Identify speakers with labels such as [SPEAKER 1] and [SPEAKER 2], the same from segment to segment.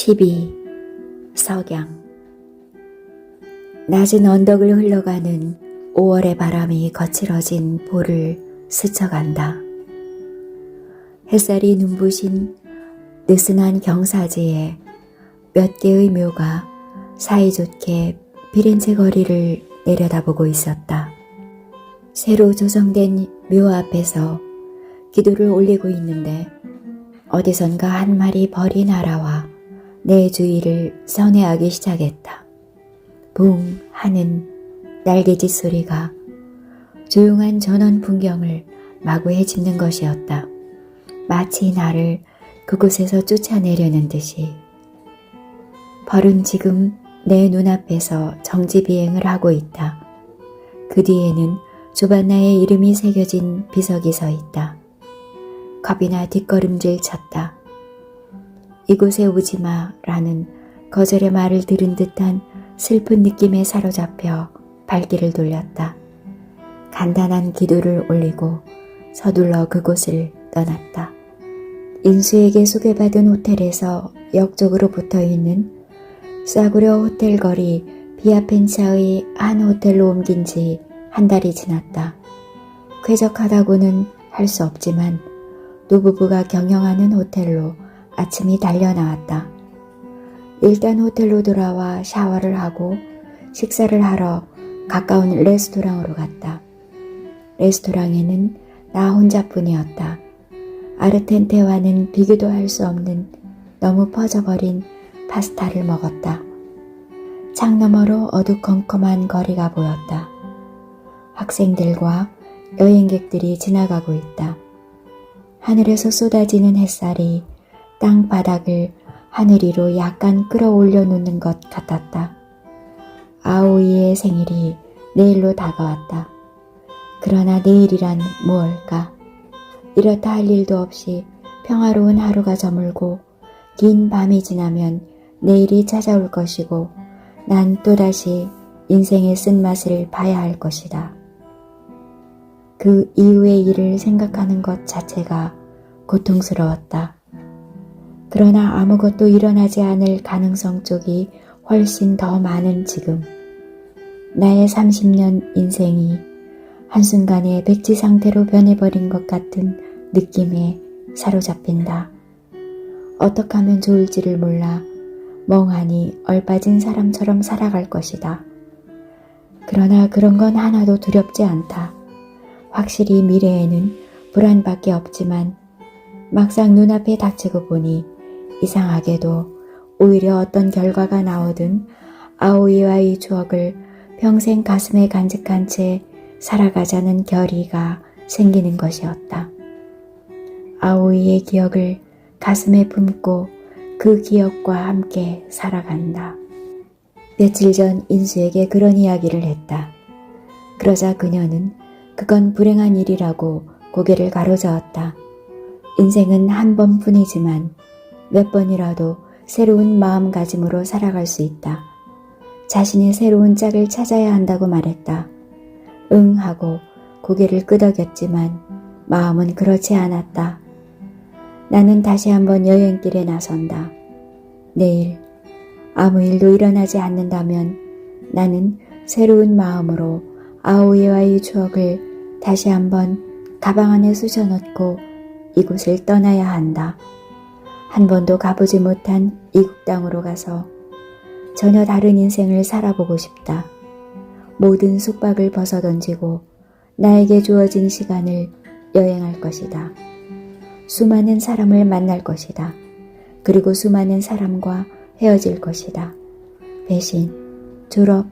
[SPEAKER 1] 12. 석양. 낮은 언덕을 흘러가는 5월의 바람이 거칠어진 볼을 스쳐간다. 햇살이 눈부신 느슨한 경사지에 몇 개의 묘가 사이좋게 피렌체 거리를 내려다보고 있었다. 새로 조성된 묘 앞에서 기도를 올리고 있는데 어디선가 한 마리 벌이 날아와 내 주위를 선회하기 시작했다. 붕 하는 날개짓 소리가 조용한 전원 풍경을 마구 헤집는 것이었다. 마치 나를 그곳에서 쫓아내려는 듯이. 벌은 지금 내 눈앞에서 정지비행을 하고 있다. 그 뒤에는 조반나의 이름이 새겨진 비석이 서 있다. 겁이 나 뒷걸음질 쳤다. 이곳에 오지마 라는 거절의 말을 들은 듯한 슬픈 느낌에 사로잡혀 발길을 돌렸다. 간단한 기도를 올리고 서둘러 그곳을 떠났다. 인수에게 소개받은 호텔에서 역 쪽으로 붙어있는 싸구려 호텔 거리 비아펜차의 한 호텔로 옮긴 지 한 달이 지났다. 쾌적하다고는 할 수 없지만 노부부가 경영하는 호텔로 아침이 달려나왔다. 일단 호텔로 돌아와 샤워를 하고 식사를 하러 가까운 레스토랑으로 갔다. 레스토랑에는 나 혼자뿐이었다. 아르텐테와는 비교도 할 수 없는 너무 퍼져버린 파스타를 먹었다. 창 너머로 어두컴컴한 거리가 보였다. 학생들과 여행객들이 지나가고 있다. 하늘에서 쏟아지는 햇살이 땅바닥을 하늘 위로 약간 끌어올려 놓는 것 같았다. 아오이의 생일이 내일로 다가왔다. 그러나 내일이란 무엇일까? 이렇다 할 일도 없이 평화로운 하루가 저물고 긴 밤이 지나면 내일이 찾아올 것이고 난 또다시 인생의 쓴맛을 봐야 할 것이다. 그 이후의 일을 생각하는 것 자체가 고통스러웠다. 그러나 아무것도 일어나지 않을 가능성 쪽이 훨씬 더 많은 지금. 나의 30년 인생이 한순간에 백지 상태로 변해버린 것 같은 느낌에 사로잡힌다. 어떻게 하면 좋을지를 몰라 멍하니 얼빠진 사람처럼 살아갈 것이다. 그러나 그런 건 하나도 두렵지 않다. 확실히 미래에는 불안밖에 없지만 막상 눈앞에 닥치고 보니 이상하게도 오히려 어떤 결과가 나오든 아오이와의 추억을 평생 가슴에 간직한 채 살아가자는 결의가 생기는 것이었다. 아오이의 기억을 가슴에 품고 그 기억과 함께 살아간다. 며칠 전 인수에게 그런 이야기를 했다. 그러자 그녀는 그건 불행한 일이라고 고개를 가로저었다. 인생은 한 번뿐이지만 몇 번이라도 새로운 마음가짐으로 살아갈 수 있다. 자신의 새로운 짝을 찾아야 한다고 말했다. 응 하고 고개를 끄덕였지만 마음은 그렇지 않았다. 나는 다시 한번 여행길에 나선다. 내일 아무 일도 일어나지 않는다면 나는 새로운 마음으로 아오이와의 추억을 다시 한번 가방 안에 쑤셔넣고 이곳을 떠나야 한다. 한 번도 가보지 못한 이국 땅으로 가서 전혀 다른 인생을 살아보고 싶다. 모든 숙박을 벗어던지고 나에게 주어진 시간을 여행할 것이다. 수많은 사람을 만날 것이다. 그리고 수많은 사람과 헤어질 것이다. 배신, 졸업,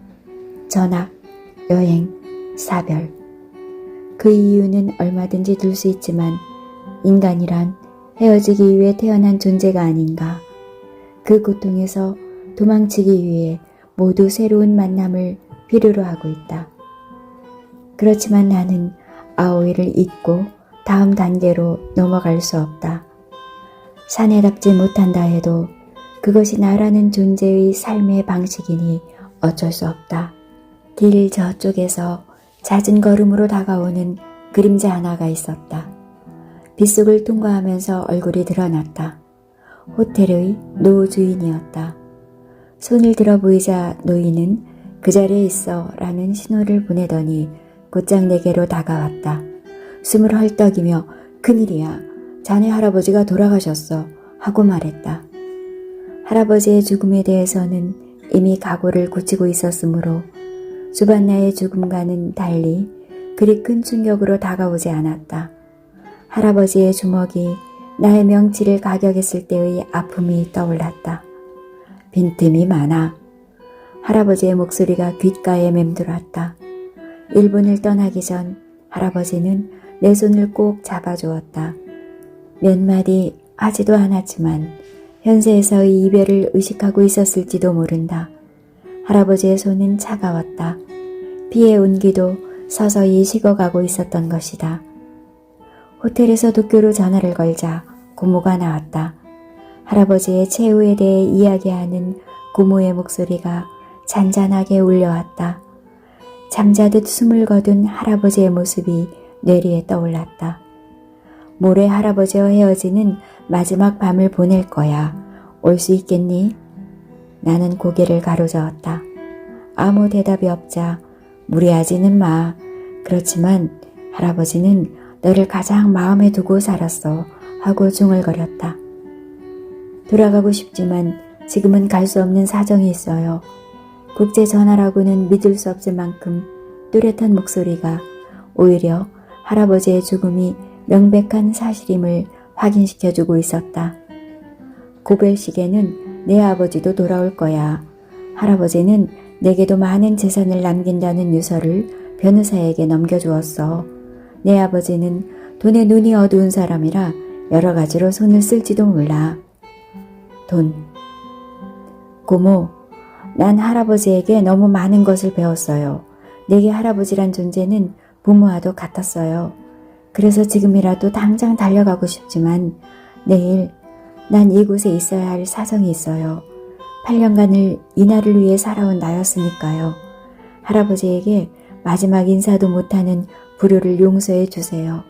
[SPEAKER 1] 전학, 여행, 사별. 그 이유는 얼마든지 둘 수 있지만 인간이란 헤어지기 위해 태어난 존재가 아닌가. 그 고통에서 도망치기 위해 모두 새로운 만남을 필요로 하고 있다. 그렇지만 나는 아오이를 잊고 다음 단계로 넘어갈 수 없다. 산에 닿지 못한다 해도 그것이 나라는 존재의 삶의 방식이니 어쩔 수 없다. 길 저쪽에서 잦은 걸음으로 다가오는 그림자 하나가 있었다. 빗속을 통과하면서 얼굴이 드러났다. 호텔의 노 주인이었다. 손을 들어 보이자 노인은 그 자리에 있어 라는 신호를 보내더니 곧장 내게로 다가왔다. 숨을 헐떡이며 큰일이야. 자네 할아버지가 돌아가셨어 하고 말했다. 할아버지의 죽음에 대해서는 이미 각오를 굳히고 있었으므로 주반나의 죽음과는 달리 그리 큰 충격으로 다가오지 않았다. 할아버지의 주먹이 나의 명치를 가격했을 때의 아픔이 떠올랐다. 빈틈이 많아. 할아버지의 목소리가 귓가에 맴돌았다. 1분을 떠나기 전 할아버지는 내 손을 꼭 잡아주었다. 몇 마디 하지도 않았지만 현세에서의 이별을 의식하고 있었을지도 모른다. 할아버지의 손은 차가웠다. 피의 온기도 서서히 식어가고 있었던 것이다. 호텔에서 도쿄로 전화를 걸자 고모가 나왔다. 할아버지의 최후에 대해 이야기하는 고모의 목소리가 잔잔하게 울려왔다. 잠자듯 숨을 거둔 할아버지의 모습이 뇌리에 떠올랐다. 모레 할아버지와 헤어지는 마지막 밤을 보낼 거야. 올 수 있겠니? 나는 고개를 가로저었다. 아무 대답이 없자 무리하지는 마. 그렇지만 할아버지는 너를 가장 마음에 두고 살았어 하고 중얼거렸다. 돌아가고 싶지만 지금은 갈 수 없는 사정이 있어요. 국제전화라고는 믿을 수 없을 만큼 뚜렷한 목소리가 오히려 할아버지의 죽음이 명백한 사실임을 확인시켜주고 있었다. 고별식에는 내 아버지도 돌아올 거야. 할아버지는 내게도 많은 재산을 남긴다는 유서를 변호사에게 넘겨주었어. 내 아버지는 돈에 눈이 어두운 사람이라 여러 가지로 손을 쓸지도 몰라. 돈. 고모, 난 할아버지에게 너무 많은 것을 배웠어요. 내게 할아버지란 존재는 부모와도 같았어요. 그래서 지금이라도 당장 달려가고 싶지만 내일 난 이곳에 있어야 할 사정이 있어요. 8년간을 이날을 위해 살아온 나였으니까요. 할아버지에게 마지막 인사도 못하는 불효를 용서해 주세요.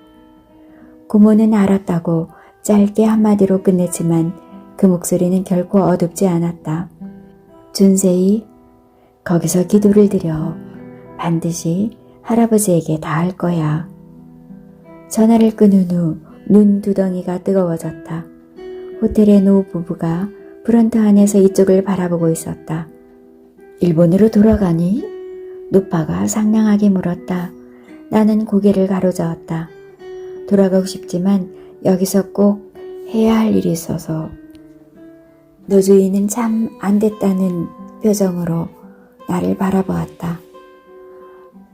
[SPEAKER 1] 고모는 알았다고 짧게 한마디로 끝냈지만 그 목소리는 결코 어둡지 않았다. 준세이, 거기서 기도를 드려. 반드시 할아버지에게 닿을 거야. 전화를 끊은 후 눈 두덩이가 뜨거워졌다. 호텔의 노 부부가 프런트 안에서 이쪽을 바라보고 있었다. 일본으로 돌아가니? 노파가 상냥하게 물었다. 나는 고개를 가로저었다. 돌아가고 싶지만 여기서 꼭 해야 할 일이 있어서. 노 주인은 참 안 됐다는 표정으로 나를 바라보았다.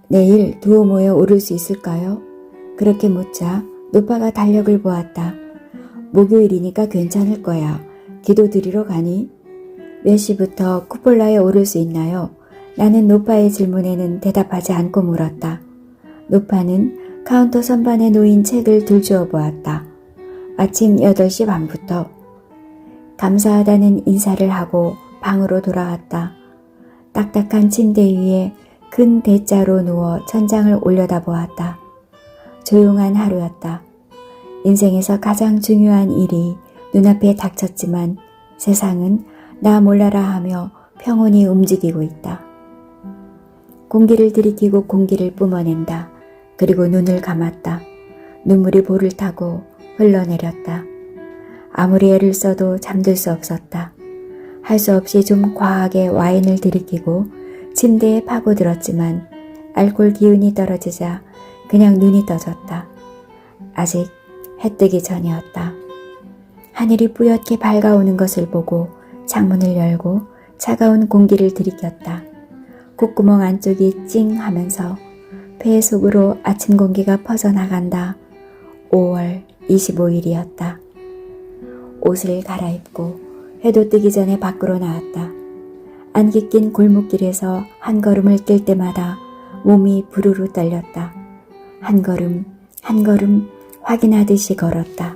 [SPEAKER 1] 내일 두오모에 오를 수 있을까요? 그렇게 묻자 노파가 달력을 보았다. 목요일이니까 괜찮을 거야. 기도 드리러 가니? 몇 시부터 쿠폴라에 오를 수 있나요? 나는 노파의 질문에는 대답하지 않고 물었다. 노파는 카운터 선반에 놓인 책을 들주어 보았다. 아침 8시 반부터. 감사하다는 인사를 하고 방으로 돌아왔다. 딱딱한 침대 위에 큰 대자로 누워 천장을 올려다보았다. 조용한 하루였다. 인생에서 가장 중요한 일이 눈앞에 닥쳤지만 세상은 나 몰라라 하며 평온히 움직이고 있다. 공기를 들이키고 공기를 뿜어낸다. 그리고 눈을 감았다. 눈물이 볼을 타고 흘러내렸다. 아무리 애를 써도 잠들 수 없었다. 할 수 없이 좀 과하게 와인을 들이키고 침대에 파고들었지만 알코올 기운이 떨어지자 그냥 눈이 떠졌다. 아직 해 뜨기 전이었다. 하늘이 뿌옇게 밝아오는 것을 보고 창문을 열고 차가운 공기를 들이켰다. 콧구멍 안쪽이 찡 하면서 폐 속으로 아침 공기가 퍼져나간다. 5월 25일이었다. 옷을 갈아입고 해도 뜨기 전에 밖으로 나왔다. 안개 낀 골목길에서 한 걸음을 뛸 때마다 몸이 부르르 떨렸다. 한 걸음 한 걸음 확인하듯이 걸었다.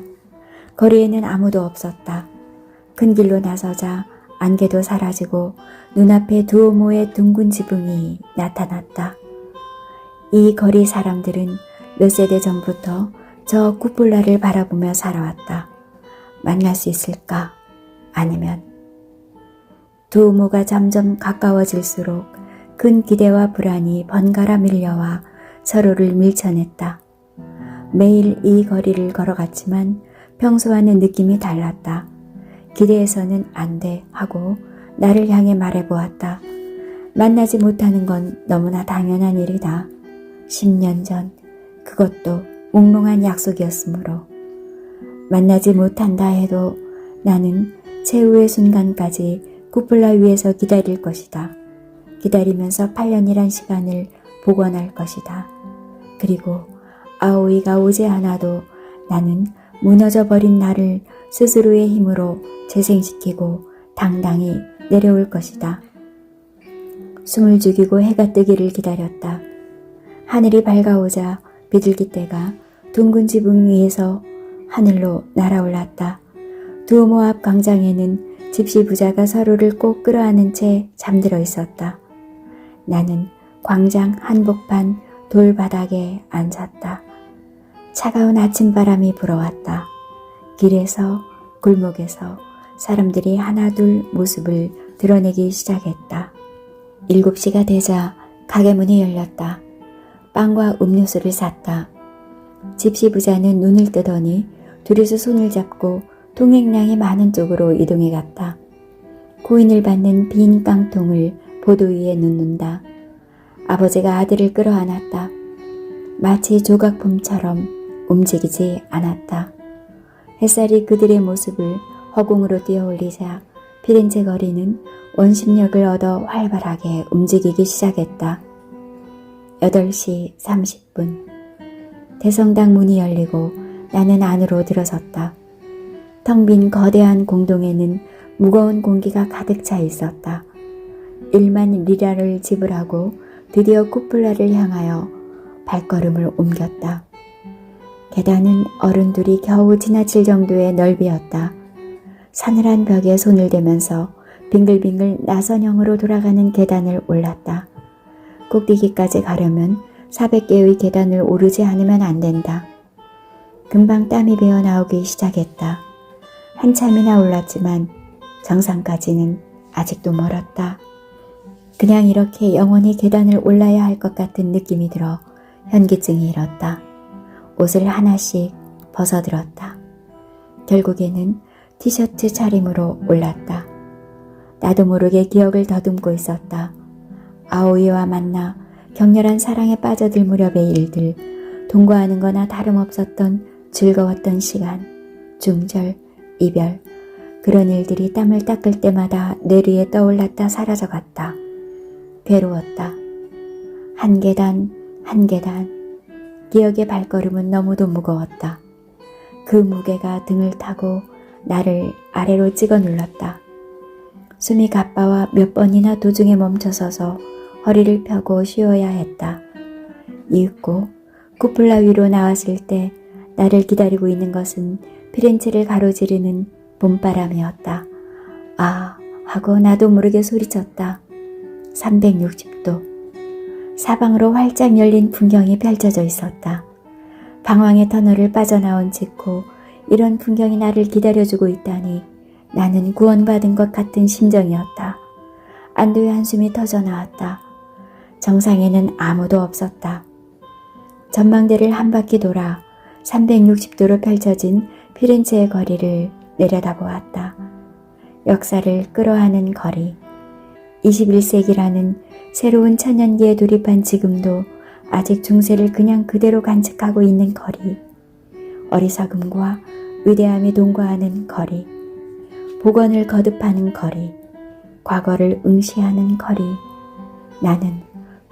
[SPEAKER 1] 거리에는 아무도 없었다. 큰 길로 나서자 안개도 사라지고 눈앞에 두오모의 둥근 지붕이 나타났다. 이 거리 사람들은 몇 세대 전부터 저 쿠폴라를 바라보며 살아왔다. 만날 수 있을까? 아니면 두 모가 점점 가까워질수록 큰 기대와 불안이 번갈아 밀려와 서로를 밀쳐냈다. 매일 이 거리를 걸어갔지만 평소와는 느낌이 달랐다. 기대해서는 안 돼 하고 나를 향해 말해보았다. 만나지 못하는 건 너무나 당연한 일이다. 10년 전 그것도 몽롱한 약속이었으므로 만나지 못한다 해도 나는 최후의 순간까지 쿠플라 위에서 기다릴 것이다. 기다리면서 8년이란 시간을 복원할 것이다. 그리고 아오이가 오지 않아도 나는 무너져버린 나를 스스로의 힘으로 재생시키고 당당히 내려올 것이다. 숨을 죽이고 해가 뜨기를 기다렸다. 하늘이 밝아오자 비둘기떼가 둥근 지붕 위에서 하늘로 날아올랐다. 두오모 앞 광장에는 집시 부자가 서로를 꼭 끌어안은 채 잠들어 있었다. 나는 광장 한복판 돌바닥에 앉았다. 차가운 아침바람이 불어왔다. 길에서 골목에서 사람들이 하나둘 모습을 드러내기 시작했다. 7시가 되자 가게 문이 열렸다. 빵과 음료수를 샀다. 집시 부자는 눈을 뜨더니 둘이서 손을 잡고 통행량이 많은 쪽으로 이동해 갔다. 코인을 받는 빈 깡통을 보도 위에 놓는다. 아버지가 아들을 끌어안았다. 마치 조각품처럼 움직이지 않았다. 햇살이 그들의 모습을 허공으로 띄어올리자 피렌체 거리는 원심력을 얻어 활발하게 움직이기 시작했다. 8시 30분. 대성당 문이 열리고 나는 안으로 들어섰다. 텅 빈 거대한 공동에는 무거운 공기가 가득 차 있었다. 1만 리라를 지불하고 드디어 쿠플라를 향하여 발걸음을 옮겼다. 계단은 어른들이 겨우 지나칠 정도의 넓이였다. 서늘한 벽에 손을 대면서 빙글빙글 나선형으로 돌아가는 계단을 올랐다. 꼭대기까지 가려면 400개의 계단을 오르지 않으면 안 된다. 금방 땀이 배어 나오기 시작했다. 한참이나 올랐지만 정상까지는 아직도 멀었다. 그냥 이렇게 영원히 계단을 올라야 할 것 같은 느낌이 들어 현기증이 일었다. 옷을 하나씩 벗어들었다. 결국에는 티셔츠 차림으로 올랐다. 나도 모르게 기억을 더듬고 있었다. 아오이와 만나 격렬한 사랑에 빠져들 무렵의 일들, 동거하는 거나 다름없었던 즐거웠던 시간, 중절, 이별, 그런 일들이 땀을 닦을 때마다 뇌리에 떠올랐다 사라져갔다. 괴로웠다. 한 계단, 한 계단. 기억의 발걸음은 너무도 무거웠다. 그 무게가 등을 타고 나를 아래로 찍어 눌렀다. 숨이 가빠와 몇 번이나 도중에 멈춰서서 허리를 펴고 쉬어야 했다. 이윽고 쿠플라 위로 나왔을 때 나를 기다리고 있는 것은 피렌체를 가로지르는 봄바람이었다. 아 하고 나도 모르게 소리쳤다. 360도. 사방으로 활짝 열린 풍경이 펼쳐져 있었다. 방황의 터널을 빠져나온 직후 이런 풍경이 나를 기다려주고 있다니 나는 구원받은 것 같은 심정이었다. 안도의 한숨이 터져나왔다. 정상에는 아무도 없었다. 전망대를 한 바퀴 돌아 360도로 펼쳐진 피렌체의 거리를 내려다보았다. 역사를 끌어안은 거리. 21세기라는 새로운 천년기에 돌입한 지금도 아직 중세를 그냥 그대로 간직하고 있는 거리. 어리석음과 위대함이 동거하는 거리. 복원을 거듭하는 거리. 과거를 응시하는 거리. 나는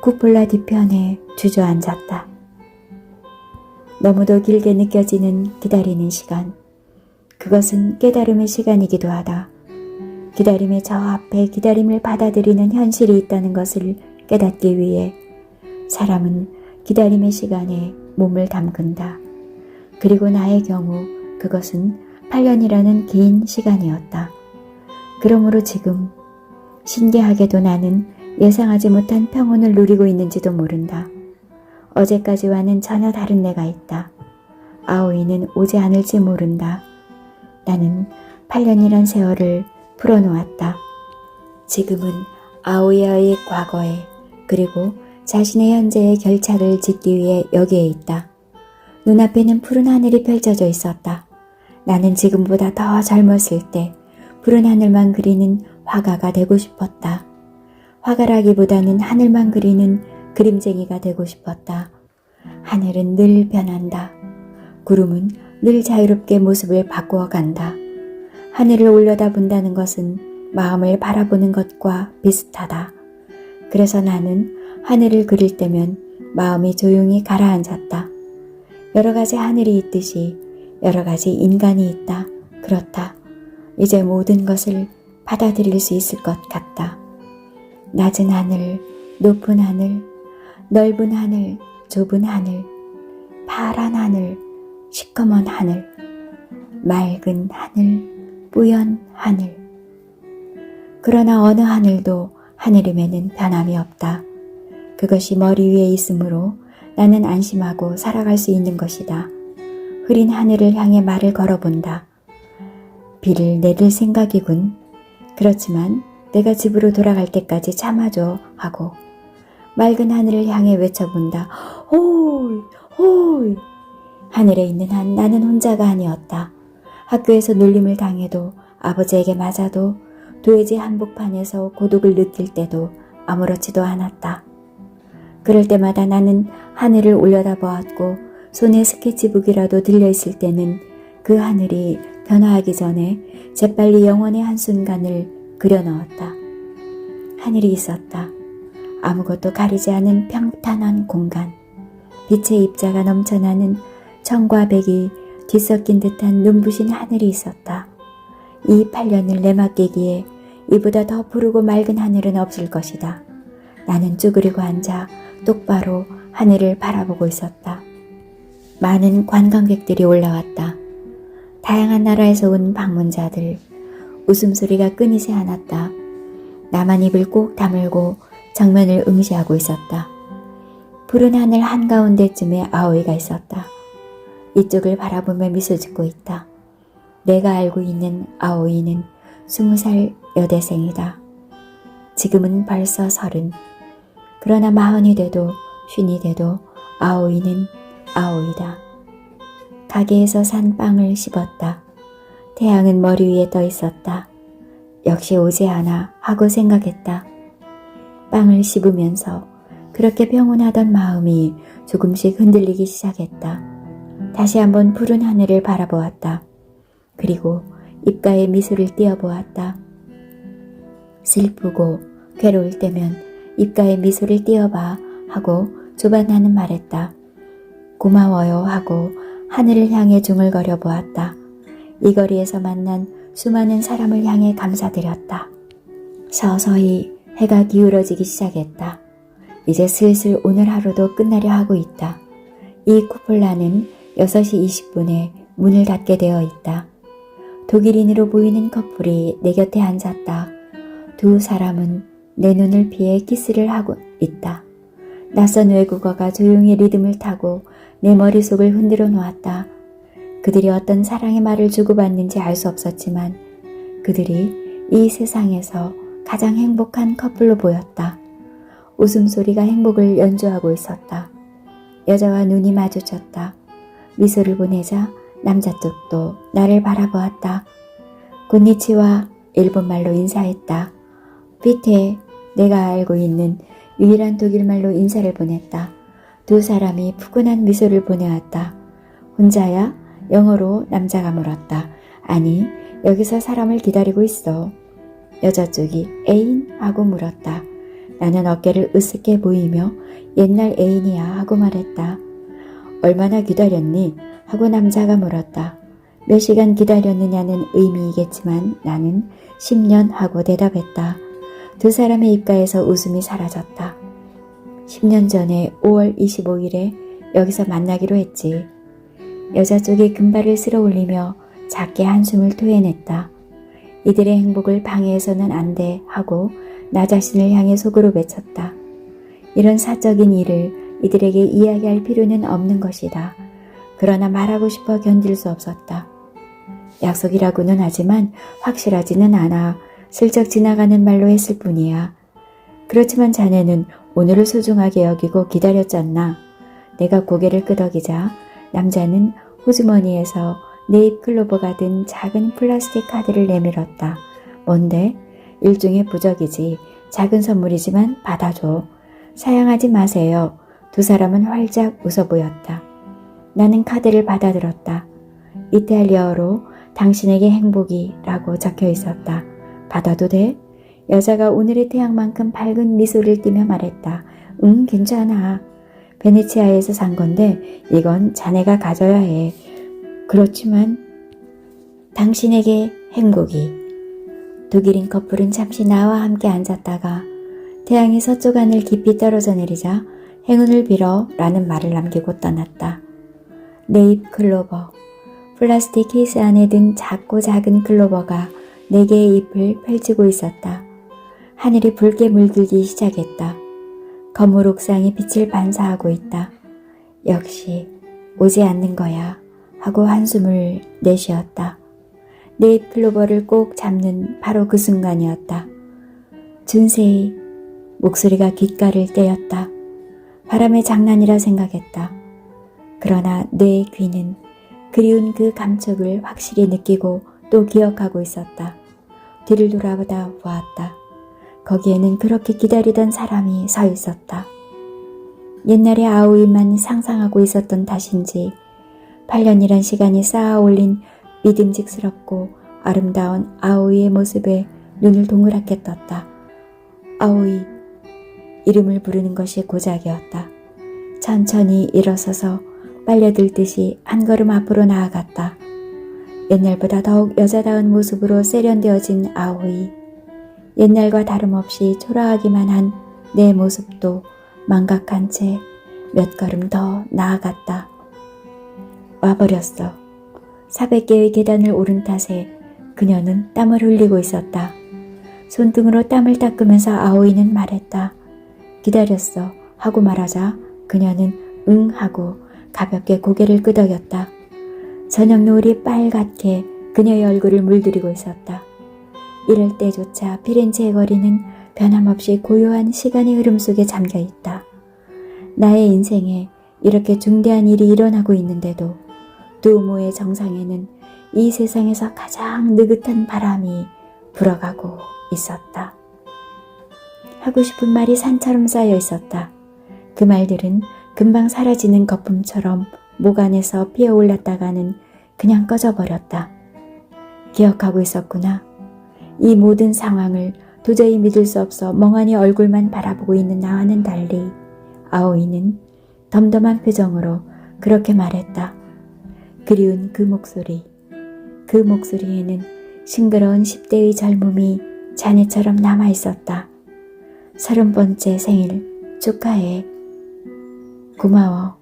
[SPEAKER 1] 쿠플라 뒤편에 주저앉았다. 너무도 길게 느껴지는 기다리는 시간. 그것은 깨달음의 시간이기도 하다. 기다림의 저 앞에 기다림을 받아들이는 현실이 있다는 것을 깨닫기 위해 사람은 기다림의 시간에 몸을 담근다. 그리고 나의 경우 그것은 8년이라는 긴 시간이었다. 그러므로 지금 신기하게도 나는 예상하지 못한 평온을 누리고 있는지도 모른다. 어제까지와는 전혀 다른 내가 있다. 아오이는 오지 않을지 모른다. 나는 8년이란 세월을 풀어놓았다. 지금은 아오야의 과거에 그리고 자신의 현재의 결착을 짓기 위해 여기에 있다. 눈앞에는 푸른 하늘이 펼쳐져 있었다. 나는 지금보다 더 젊었을 때 푸른 하늘만 그리는 화가가 되고 싶었다. 화가라기보다는 하늘만 그리는 그림쟁이가 되고 싶었다. 하늘은 늘 변한다. 구름은 늘 자유롭게 모습을 바꾸어 간다. 하늘을 올려다본다는 것은 마음을 바라보는 것과 비슷하다. 그래서 나는 하늘을 그릴 때면 마음이 조용히 가라앉았다. 여러 가지 하늘이 있듯이 여러 가지 인간이 있다. 그렇다. 이제 모든 것을 받아들일 수 있을 것 같다. 낮은 하늘, 높은 하늘, 넓은 하늘, 좁은 하늘, 파란 하늘, 시커먼 하늘, 맑은 하늘, 뿌연 하늘. 그러나 어느 하늘도 하늘임에는 변함이 없다. 그것이 머리 위에 있으므로 나는 안심하고 살아갈 수 있는 것이다. 흐린 하늘을 향해 말을 걸어본다. 비를 내릴 생각이군. 그렇지만 내가 집으로 돌아갈 때까지 참아줘 하고 맑은 하늘을 향해 외쳐본다. 호이 호이. 하늘에 있는 한 나는 혼자가 아니었다. 학교에서 놀림을 당해도 아버지에게 맞아도 도예지 한복판에서 고독을 느낄 때도 아무렇지도 않았다. 그럴 때마다 나는 하늘을 올려다보았고 손에 스케치북이라도 들려있을 때는 그 하늘이 변화하기 전에 재빨리 영원의 한순간을 그려넣었다. 하늘이 있었다. 아무것도 가리지 않은 평탄한 공간. 빛의 입자가 넘쳐나는 청과 백이 뒤섞인 듯한 눈부신 하늘이 있었다. 이 8년을 내맡기기에 이보다 더 푸르고 맑은 하늘은 없을 것이다. 나는 쭈그리고 앉아 똑바로 하늘을 바라보고 있었다. 많은 관광객들이 올라왔다. 다양한 나라에서 온 방문자들. 웃음소리가 끊이지 않았다. 나만 입을 꼭 다물고 정면을 응시하고 있었다. 푸른 하늘 한가운데쯤에 아오이가 있었다. 이쪽을 바라보며 미소 짓고 있다. 내가 알고 있는 아오이는 20살 여대생이다. 지금은 벌써 30. 그러나 40이 돼도 50이 돼도 아오이는 아오이다. 가게에서 산 빵을 씹었다. 태양은 머리 위에 떠 있었다. 역시 오지 않아 하고 생각했다. 빵을 씹으면서 그렇게 평온하던 마음이 조금씩 흔들리기 시작했다. 다시 한번 푸른 하늘을 바라보았다. 그리고 입가에 미소를 띄어보았다. 슬프고 괴로울 때면 입가에 미소를 띄어봐 하고 조반나는 말했다. 고마워요 하고 하늘을 향해 중얼거려 보았다. 이 거리에서 만난 수많은 사람을 향해 감사드렸다. 서서히 해가 기울어지기 시작했다. 이제 슬슬 오늘 하루도 끝나려 하고 있다. 이 쿠폴라는 6시 20분에 문을 닫게 되어 있다. 독일인으로 보이는 커플이 내 곁에 앉았다. 두 사람은 내 눈을 피해 키스를 하고 있다. 낯선 외국어가 조용히 리듬을 타고 내 머릿속을 흔들어 놓았다. 그들이 어떤 사랑의 말을 주고받는지 알 수 없었지만 그들이 이 세상에서 가장 행복한 커플로 보였다. 웃음소리가 행복을 연주하고 있었다. 여자와 눈이 마주쳤다. 미소를 보내자 남자 쪽도 나를 바라보았다. 곤니치와 일본말로 인사했다. 피테, 내가 알고 있는 유일한 독일말로 인사를 보냈다. 두 사람이 푸근한 미소를 보내왔다. 혼자야? 영어로 남자가 물었다. 아니, 여기서 사람을 기다리고 있어. 여자 쪽이 애인? 하고 물었다. 나는 어깨를 으쓱해 보이며 옛날 애인이야 하고 말했다. 얼마나 기다렸니? 하고 남자가 물었다. 몇 시간 기다렸느냐는 의미이겠지만 나는 10년 하고 대답했다. 두 사람의 입가에서 웃음이 사라졌다. 10년 전에 5월 25일에 여기서 만나기로 했지. 여자 쪽이 금발을 쓸어 올리며 작게 한숨을 토해냈다. 이들의 행복을 방해해서는 안 돼 하고 나 자신을 향해 속으로 외쳤다. 이런 사적인 일을 이들에게 이야기할 필요는 없는 것이다. 그러나 말하고 싶어 견딜 수 없었다. 약속이라고는 하지만 확실하지는 않아. 슬쩍 지나가는 말로 했을 뿐이야. 그렇지만 자네는 오늘을 소중하게 여기고 기다렸잖나. 내가 고개를 끄덕이자 남자는 호주머니에서 네잎 클로버가 든 작은 플라스틱 카드를 내밀었다. 뭔데? 일종의 부적이지. 작은 선물이지만 받아줘. 사양하지 마세요. 두 사람은 활짝 웃어 보였다. 나는 카드를 받아들었다. 이탈리아어로 당신에게 행복이라고 적혀 있었다. 받아도 돼? 여자가 오늘의 태양만큼 밝은 미소를 띠며 말했다. 응, 괜찮아. 베네치아에서 산 건데 이건 자네가 가져야 해. 그렇지만 당신에게 행복이. 독일인 커플은 잠시 나와 함께 앉았다가 태양이 서쪽 하늘 깊이 떨어져 내리자 행운을 빌어 라는 말을 남기고 떠났다. 네잎 클로버. 플라스틱 케이스 안에 든 작고 작은 클로버가 4개의 잎을 펼치고 있었다. 하늘이 붉게 물들기 시작했다. 거물 옥상이 빛을 반사하고 있다. 역시 오지 않는 거야 하고 한숨을 내쉬었다. 네잎 클로버를 꼭 잡는 바로 그 순간이었다. 준세이 목소리가 귓가를 떼었다. 바람의 장난이라 생각했다. 그러나 내 귀는 그리운 그 감촉을 확실히 느끼고 또 기억하고 있었다. 뒤를 돌아보다 보았다. 거기에는 그렇게 기다리던 사람이 서 있었다. 옛날에 아오이만 상상하고 있었던 탓인지 8년이란 시간이 쌓아 올린 믿음직스럽고 아름다운 아오이의 모습에 눈을 동그랗게 떴다. 아오이. 이름을 부르는 것이 고작이었다. 천천히 일어서서 빨려들듯이 한 걸음 앞으로 나아갔다. 옛날보다 더욱 여자다운 모습으로 세련되어진 아오이. 옛날과 다름없이 초라하기만 한 내 모습도 망각한 채 몇 걸음 더 나아갔다. 와버렸어. 400개의 계단을 오른 탓에 그녀는 땀을 흘리고 있었다. 손등으로 땀을 닦으면서 아오이는 말했다. 기다렸어 하고 말하자 그녀는 응 하고 가볍게 고개를 끄덕였다. 저녁 노을이 빨갛게 그녀의 얼굴을 물들이고 있었다. 이럴 때조차 피렌체의 거리는 변함없이 고요한 시간의 흐름 속에 잠겨있다. 나의 인생에 이렇게 중대한 일이 일어나고 있는데도 두오모의 정상에는 이 세상에서 가장 느긋한 바람이 불어가고 있었다. 하고 싶은 말이 산처럼 쌓여 있었다. 그 말들은 금방 사라지는 거품처럼 목 안에서 피어올랐다가는 그냥 꺼져버렸다. 기억하고 있었구나. 이 모든 상황을 도저히 믿을 수 없어 멍하니 얼굴만 바라보고 있는 나와는 달리 아오이는 덤덤한 표정으로 그렇게 말했다. 그리운 그 목소리. 그 목소리에는 싱그러운 10대의 젊음이 잔해처럼 남아있었다. 30번째 생일 축하해. 고마워.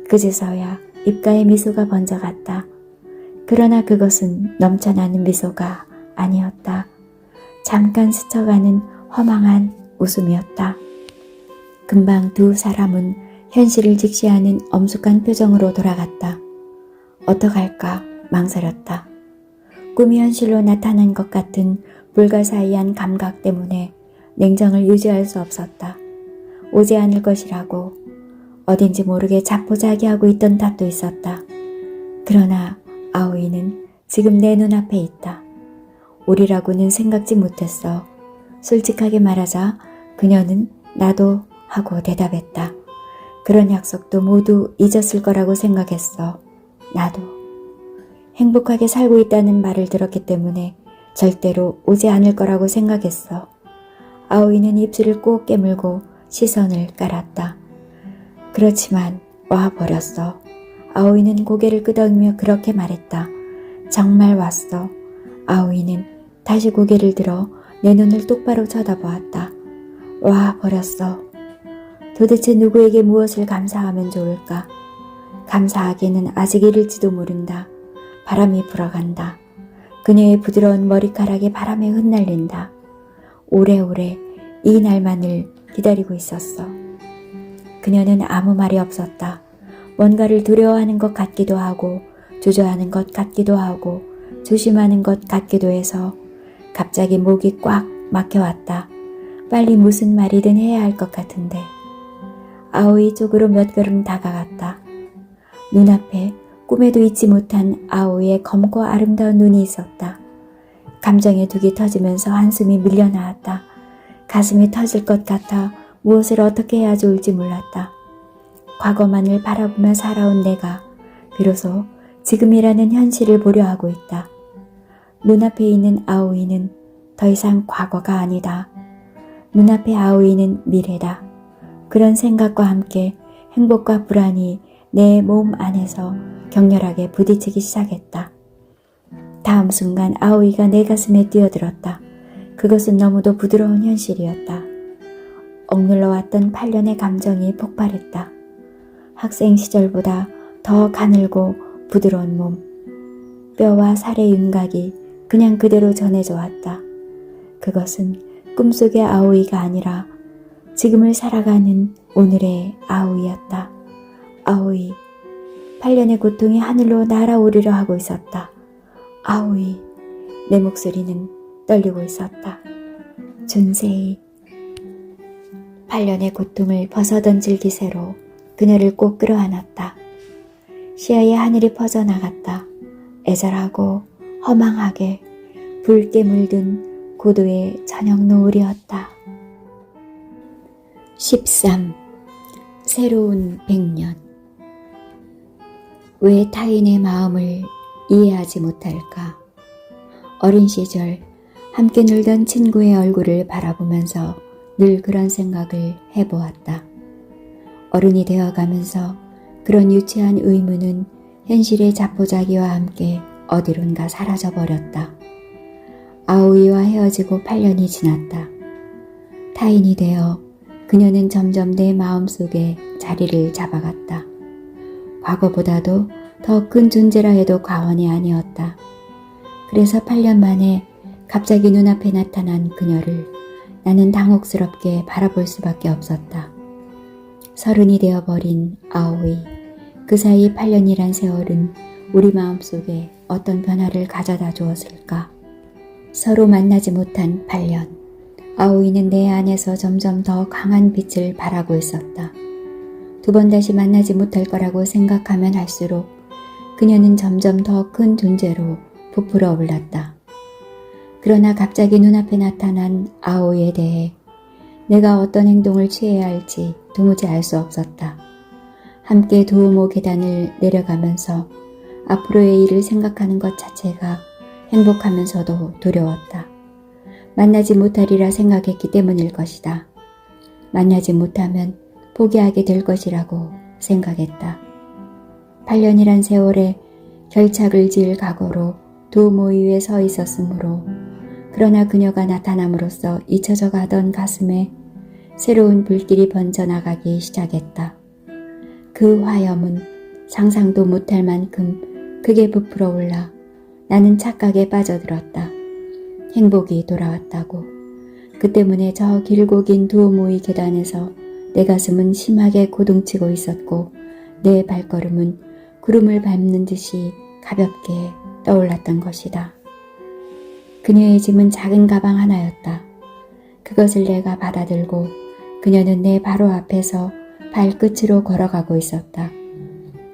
[SPEAKER 1] 그제서야 입가에 미소가 번져갔다. 그러나 그것은 넘쳐나는 미소가 아니었다. 잠깐 스쳐가는 허망한 웃음이었다. 금방 두 사람은 현실을 직시하는 엄숙한 표정으로 돌아갔다. 어떡할까 망설였다. 꿈이 현실로 나타난 것 같은 불가사의한 감각 때문에 냉정을 유지할 수 없었다. 오지 않을 것이라고 어딘지 모르게 자포자기하고 있던 탓도 있었다. 그러나 아오이는 지금 내 눈앞에 있다. 오리라고는 생각지 못했어. 솔직하게 말하자 그녀는 나도 하고 대답했다. 그런 약속도 모두 잊었을 거라고 생각했어. 나도. 행복하게 살고 있다는 말을 들었기 때문에 절대로 오지 않을 거라고 생각했어. 아오이는 입술을 꼭 깨물고 시선을 깔았다. 그렇지만 와버렸어. 아오이는 고개를 끄덕이며 그렇게 말했다. 정말 왔어. 아오이는 다시 고개를 들어 내 눈을 똑바로 쳐다보았다. 와버렸어. 도대체 누구에게 무엇을 감사하면 좋을까? 감사하기는 아직 이를지도 모른다. 바람이 불어간다. 그녀의 부드러운 머리카락이 바람에 흩날린다. 오래오래 이 날만을 기다리고 있었어. 그녀는 아무 말이 없었다. 뭔가를 두려워하는 것 같기도 하고 주저하는 것 같기도 하고 조심하는 것 같기도 해서 갑자기 목이 꽉 막혀왔다. 빨리 무슨 말이든 해야 할 것 같은데. 아오이 쪽으로 몇 걸음 다가갔다. 눈앞에 꿈에도 잊지 못한 아오이의 검고 아름다운 눈이 있었다. 감정의 둑이 터지면서 한숨이 밀려나왔다. 가슴이 터질 것 같아 무엇을 어떻게 해야 좋을지 몰랐다. 과거만을 바라보며 살아온 내가 비로소 지금이라는 현실을 보려 하고 있다. 눈앞에 있는 아오이는 더 이상 과거가 아니다. 눈앞의 아오이는 미래다. 그런 생각과 함께 행복과 불안이 내 몸 안에서 격렬하게 부딪히기 시작했다. 다음 순간 아오이가 내 가슴에 뛰어들었다. 그것은 너무도 부드러운 현실이었다. 억눌러왔던 8년의 감정이 폭발했다. 학생 시절보다 더 가늘고 부드러운 몸, 뼈와 살의 윤곽이 그냥 그대로 전해져 왔다. 그것은 꿈속의 아오이가 아니라 지금을 살아가는 오늘의 아오이였다. 아오이, 8년의 고통이 하늘로 날아오르려 하고 있었다. 아오이, 내 목소리는 떨리고 있었다. 준세이, 8년의 고통을 벗어던질 기세로 그녀를 꼭 끌어안았다. 시야에 하늘이 퍼져나갔다. 애절하고 허망하게 붉게 물든 고도의 저녁 노을이었다. 13. 새로운 100년. 왜 타인의 마음을 이해하지 못할까? 어린 시절 함께 놀던 친구의 얼굴을 바라보면서 늘 그런 생각을 해보았다. 어른이 되어가면서 그런 유치한 의문은 현실의 자포자기와 함께 어디론가 사라져버렸다. 아오이와 헤어지고 8년이 지났다. 타인이 되어 그녀는 점점 내 마음속에 자리를 잡아갔다. 과거보다도 더 큰 존재라 해도 과언이 아니었다. 그래서 8년 만에 갑자기 눈앞에 나타난 그녀를 나는 당혹스럽게 바라볼 수밖에 없었다. 30이 되어버린 아오이, 그 사이 8년이란 세월은 우리 마음속에 어떤 변화를 가져다 주었을까? 서로 만나지 못한 8년, 아오이는 내 안에서 점점 더 강한 빛을 발하고 있었다. 두 번 다시 만나지 못할 거라고 생각하면 할수록 그녀는 점점 더 큰 존재로 부풀어 올랐다. 그러나 갑자기 눈앞에 나타난 아오이에 대해 내가 어떤 행동을 취해야 할지 도무지 알 수 없었다. 함께 두오모 계단을 내려가면서 앞으로의 일을 생각하는 것 자체가 행복하면서도 두려웠다. 만나지 못하리라 생각했기 때문일 것이다. 만나지 못하면 포기하게 될 것이라고 생각했다. 8년이란 세월에 결착을 지을 각오로 두오모 위에 서 있었으므로 그러나 그녀가 나타남으로써 잊혀져 가던 가슴에 새로운 불길이 번져나가기 시작했다. 그 화염은 상상도 못할 만큼 크게 부풀어 올라 나는 착각에 빠져들었다. 행복이 돌아왔다고. 그 때문에 저 길고 긴 두오모의 계단에서 내 가슴은 심하게 고동치고 있었고 내 발걸음은 구름을 밟는 듯이 가볍게 떠올랐던 것이다. 그녀의 짐은 작은 가방 하나였다. 그것을 내가 받아들고 그녀는 내 바로 앞에서 발끝으로 걸어가고 있었다.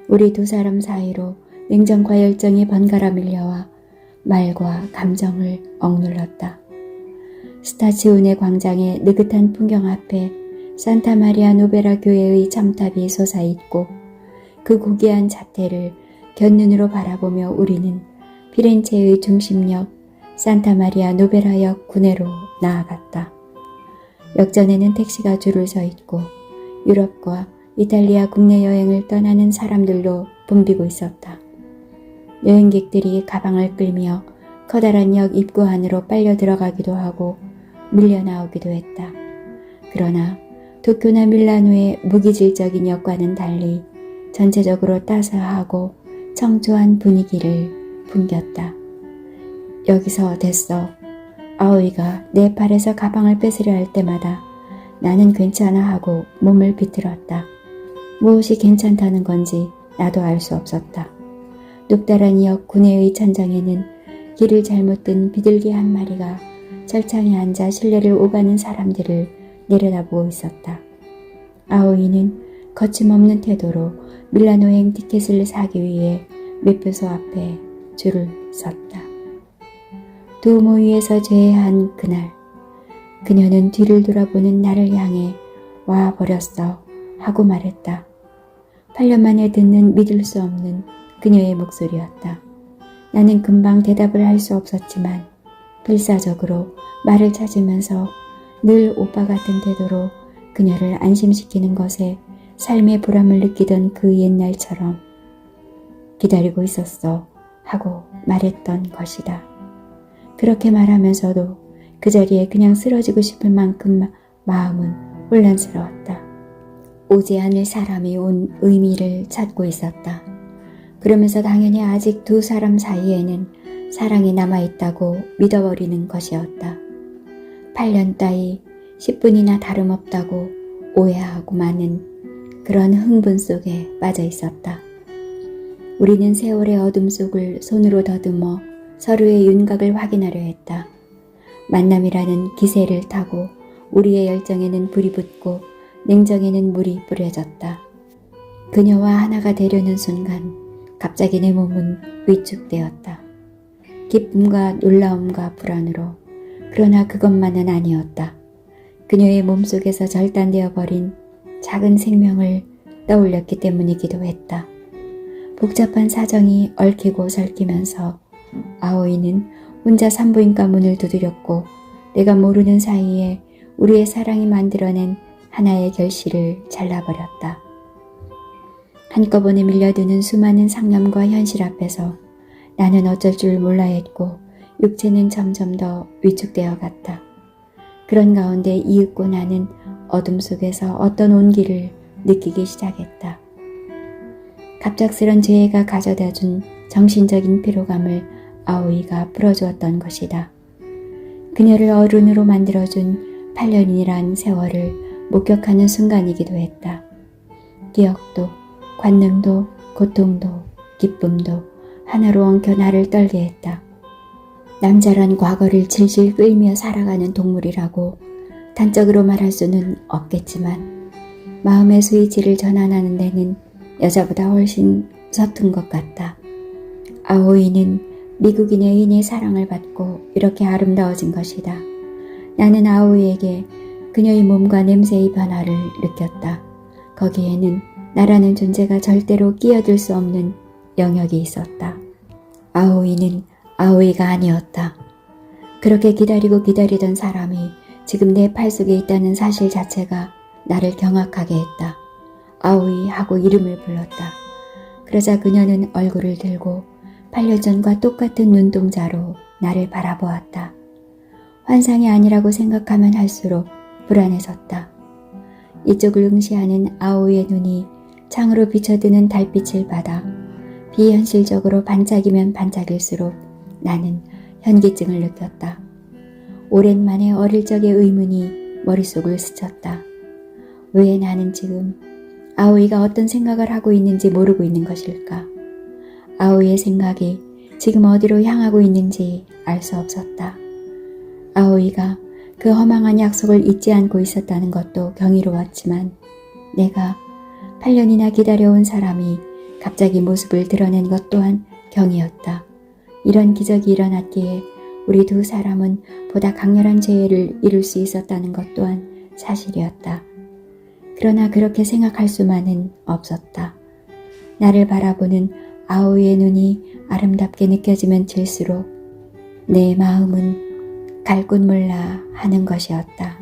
[SPEAKER 1] 우리 두 사람 사이로 냉정과 열정이 번갈아 밀려와 말과 감정을 억눌렀다. 스타치온의 광장의 느긋한 풍경 앞에 산타마리아 노베라 교회의 첨탑이 솟아있고 그 고귀한 자태를 곁눈으로 바라보며 우리는 피렌체의 중심역 산타마리아 노베라역 구내로 나아갔다. 역전에는 택시가 줄을 서 있고 유럽과 이탈리아 국내 여행을 떠나는 사람들로 붐비고 있었다. 여행객들이 가방을 끌며 커다란 역 입구 안으로 빨려 들어가기도 하고 밀려 나오기도 했다. 그러나 도쿄나 밀라노의 무기질적인 역과는 달리 전체적으로 따스하고 청초한 분위기를 풍겼다. 여기서 됐어. 아오이가 내 팔에서 가방을 뺏으려 할 때마다 나는 괜찮아 하고 몸을 비틀었다. 무엇이 괜찮다는 건지 나도 알 수 없었다. 높다란 역 구내의 천장에는 길을 잘못 든 비둘기 한 마리가 철창에 앉아 실내를 오가는 사람들을 내려다보고 있었다. 아오이는 거침없는 태도로 밀라노행 티켓을 사기 위해 매표소 앞에 줄을 섰다. 두오모 위에서 제외한 그날, 그녀는 뒤를 돌아보는 나를 향해 와 버렸어 하고 말했다. 8년 만에 듣는 믿을 수 없는 그녀의 목소리였다. 나는 금방 대답을 할 수 없었지만 필사적으로 말을 찾으면서 늘 오빠 같은 태도로 그녀를 안심시키는 것에 삶의 보람을 느끼던 그 옛날처럼 기다리고 있었어 하고 말했던 것이다. 그렇게 말하면서도 그 자리에 그냥 쓰러지고 싶을 만큼 마음은 혼란스러웠다. 오지 않을 사람이 온 의미를 찾고 있었다. 그러면서 당연히 아직 두 사람 사이에는 사랑이 남아있다고 믿어버리는 것이었다. 8년 따위 10분이나 다름없다고 오해하고 마는 그런 흥분 속에 빠져 있었다. 우리는 세월의 어둠 속을 손으로 더듬어 서로의 윤곽을 확인하려 했다. 만남이라는 기세를 타고 우리의 열정에는 불이 붙고 냉정에는 물이 뿌려졌다. 그녀와 하나가 되려는 순간 갑자기 내 몸은 위축되었다. 기쁨과 놀라움과 불안으로. 그러나 그것만은 아니었다. 그녀의 몸속에서 절단되어 버린 작은 생명을 떠올렸기 때문이기도 했다. 복잡한 사정이 얽히고 설키면서 아오이는 혼자 산부인과 문을 두드렸고 내가 모르는 사이에 우리의 사랑이 만들어낸 하나의 결실을 잘라버렸다. 한꺼번에 밀려드는 수많은 상념과 현실 앞에서 나는 어쩔 줄 몰라 했고 육체는 점점 더 위축되어 갔다. 그런 가운데 이윽고 나는 어둠 속에서 어떤 온기를 느끼기 시작했다. 갑작스런 재해가 가져다준 정신적인 피로감을 아오이가 풀어주었던 것이다. 그녀를 어른으로 만들어준 8년이란 세월을 목격하는 순간이기도 했다. 기억도, 관능도, 고통도, 기쁨도 하나로 엉켜 나를 떨게 했다. 남자란 과거를 질질 끌며 살아가는 동물이라고 단적으로 말할 수는 없겠지만 마음의 스위치를 전환하는 데는 여자보다 훨씬 서툰 것 같다. 아오이는 미국인 애인의 사랑을 받고 이렇게 아름다워진 것이다. 나는 아오이에게 그녀의 몸과 냄새의 변화를 느꼈다. 거기에는 나라는 존재가 절대로 끼어들 수 없는 영역이 있었다. 아오이는 아오이가 아니었다. 그렇게 기다리고 기다리던 사람이 지금 내 팔 속에 있다는 사실 자체가 나를 경악하게 했다. 아오이 하고 이름을 불렀다. 그러자 그녀는 얼굴을 들고 8년 전과 똑같은 눈동자로 나를 바라보았다. 환상이 아니라고 생각하면 할수록 불안해졌다. 이쪽을 응시하는 아오이의 눈이 창으로 비춰드는 달빛을 받아 비현실적으로 반짝이면 반짝일수록 나는 현기증을 느꼈다. 오랜만에 어릴 적의 의문이 머릿속을 스쳤다. 왜 나는 지금 아오이가 어떤 생각을 하고 있는지 모르고 있는 것일까? 아오이의 생각이 지금 어디로 향하고 있는지 알 수 없었다. 아오이가 그 허망한 약속을 잊지 않고 있었다는 것도 경이로웠지만 내가 8년이나 기다려온 사람이 갑자기 모습을 드러낸 것 또한 경이었다. 이런 기적이 일어났기에 우리 두 사람은 보다 강렬한 재해를 이룰 수 있었다는 것 또한 사실이었다. 그러나 그렇게 생각할 수만은 없었다. 나를 바라보는 아오이의 눈이 아름답게 느껴지면 질수록 내 마음은 갈곳몰라 하는 것이었다.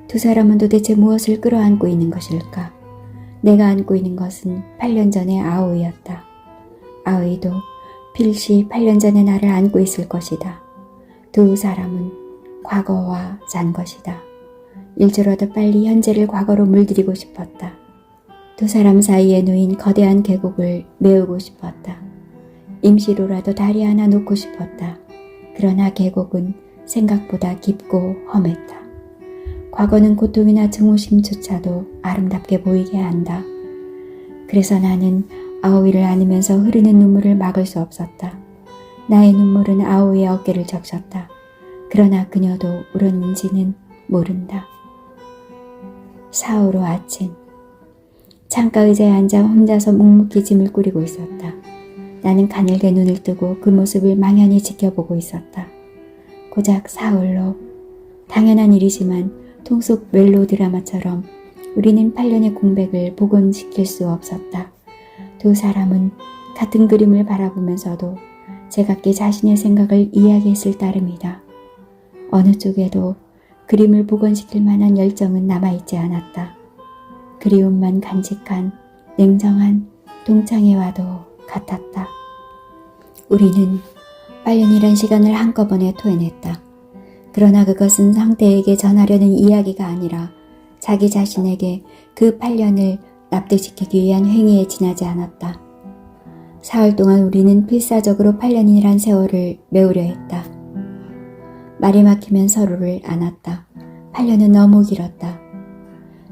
[SPEAKER 1] 두 사람은 도대체 무엇을 끌어안고 있는 것일까? 내가 안고 있는 것은 8년 전의 아오이였다. 아오이도 필시 8년 전의 나를 안고 있을 것이다. 두 사람은 과거와 산 것이다. 일주라도 빨리 현재를 과거로 물들이고 싶었다. 두 사람 사이에 놓인 거대한 계곡을 메우고 싶었다. 임시로라도 다리 하나 놓고 싶었다. 그러나 계곡은 생각보다 깊고 험했다. 과거는 고통이나 증오심조차도 아름답게 보이게 한다. 그래서 나는 아오이를 안으면서 흐르는 눈물을 막을 수 없었다. 나의 눈물은 아오이의 어깨를 적셨다. 그러나 그녀도 울었는지는 모른다. 사흘 후 아침, 창가 의자에 앉아 혼자서 묵묵히 짐을 꾸리고 있었다. 나는 가늘게 눈을 뜨고 그 모습을 망연히 지켜보고 있었다. 고작 사흘로, 당연한 일이지만 통속 멜로 드라마처럼 우리는 8년의 공백을 복원시킬 수 없었다. 두 사람은 같은 그림을 바라보면서도 제각기 자신의 생각을 이야기했을 따름이다. 어느 쪽에도 그림을 복원시킬 만한 열정은 남아있지 않았다. 그리움만 간직한 냉정한 동창회와도 같았다. 우리는 8년이란 시간을 한꺼번에 토해냈다. 그러나 그것은 상대에게 전하려는 이야기가 아니라 자기 자신에게 그 8년을 납득시키기 위한 행위에 지나지 않았다. 사흘 동안 우리는 필사적으로 8년이란 세월을 메우려 했다. 말이 막히면 서로를 안았다. 8년은 너무 길었다.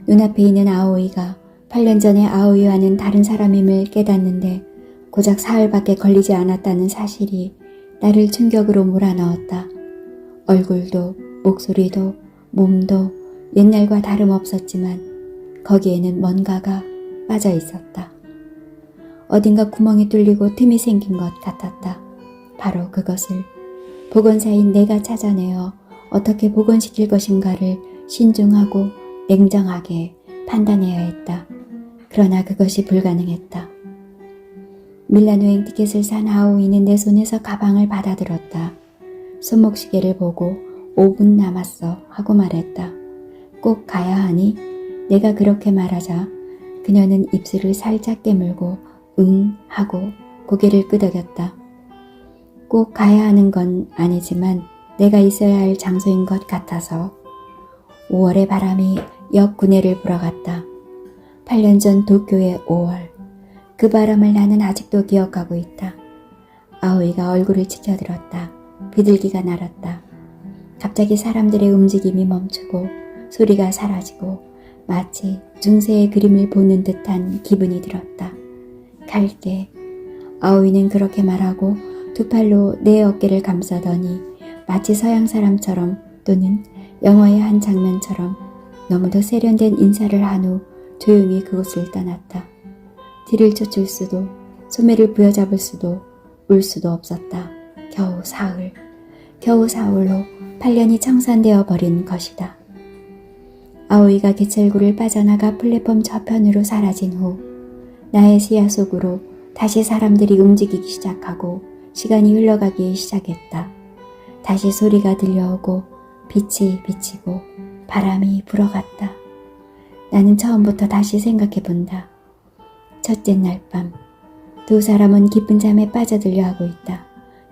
[SPEAKER 1] 눈앞에 있는 아오이가 8년 전에 아오이와는 다른 사람임을 깨닫는데 고작 사흘밖에 걸리지 않았다는 사실이 나를 충격으로 몰아넣었다. 얼굴도 목소리도 몸도 옛날과 다름없었지만 거기에는 뭔가가 빠져 있었다. 어딘가 구멍이 뚫리고 틈이 생긴 것 같았다. 바로 그것을 복원사인 내가 찾아내어 어떻게 복원시킬 것인가를 신중하고 냉정하게 판단해야 했다. 그러나 그것이 불가능했다. 밀라노행 티켓을 산 아오이는 내 손에서 가방을 받아들었다. 손목시계를 보고 5분 남았어 하고 말했다. 꼭 가야 하니? 내가 그렇게 말하자 그녀는 입술을 살짝 깨물고 응 하고 고개를 끄덕였다. 꼭 가야 하는 건 아니지만 내가 있어야 할 장소인 것 같아서. 5월의 바람이 역 구내를 불어갔다. 8년 전 도쿄의 5월. 그 바람을 나는 아직도 기억하고 있다. 아오이가 얼굴을 치켜들었다. 비둘기가 날았다. 갑자기 사람들의 움직임이 멈추고 소리가 사라지고 마치 중세의 그림을 보는 듯한 기분이 들었다. 갈게. 아오이는 그렇게 말하고 두 팔로 내 어깨를 감싸더니 마치 서양 사람처럼 또는 영화의 한 장면처럼 너무도 세련된 인사를 한 후 조용히 그곳을 떠났다. 뒤를 쫓을 수도 소매를 부여잡을 수도 울 수도 없었다. 겨우 사흘. 겨우 사흘로 8년이 청산되어 버린 것이다. 아오이가 개철구를 빠져나가 플랫폼 저편으로 사라진 후 나의 시야 속으로 다시 사람들이 움직이기 시작하고 시간이 흘러가기 시작했다. 다시 소리가 들려오고 빛이 비치고 바람이 불어갔다. 나는 처음부터 다시 생각해본다. 첫째 날 밤, 두 사람은 깊은 잠에 빠져들려 하고 있다.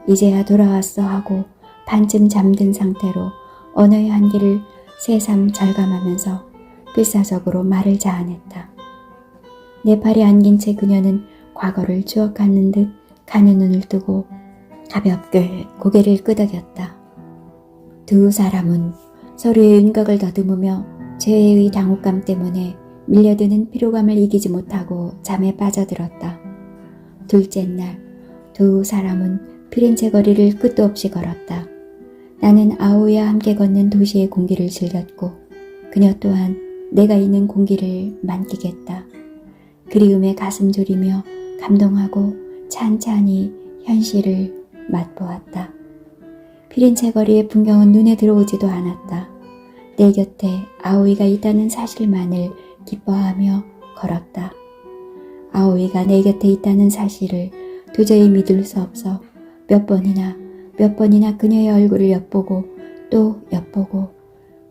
[SPEAKER 1] 이제야 돌아왔어 하고 반쯤 잠든 상태로 언어의 한계를 새삼 절감하면서 필사적으로 말을 자아냈다. 내 팔에 안긴 채 그녀는 과거를 추억하는 듯 가는 눈을 뜨고 가볍게 고개를 끄덕였다. 두 사람은 서로의 윤곽을 더듬으며 죄의 당혹감 때문에 밀려드는 피로감을 이기지 못하고 잠에 빠져들었다. 둘째 날, 두 사람은 피렌체 거리를 끝도 없이 걸었다. 나는 아오이와 함께 걷는 도시의 공기를 즐겼고 그녀 또한 내가 있는 공기를 만끽했다. 그리움에 가슴 졸이며 감동하고 찬찬히 현실을 맛보았다. 피렌체 거리의 풍경은 눈에 들어오지도 않았다. 내 곁에 아오이가 있다는 사실만을 기뻐하며 걸었다. 아오이가 내 곁에 있다는 사실을 도저히 믿을 수 없어 몇 번이나 그녀의 얼굴을 엿보고 또 엿보고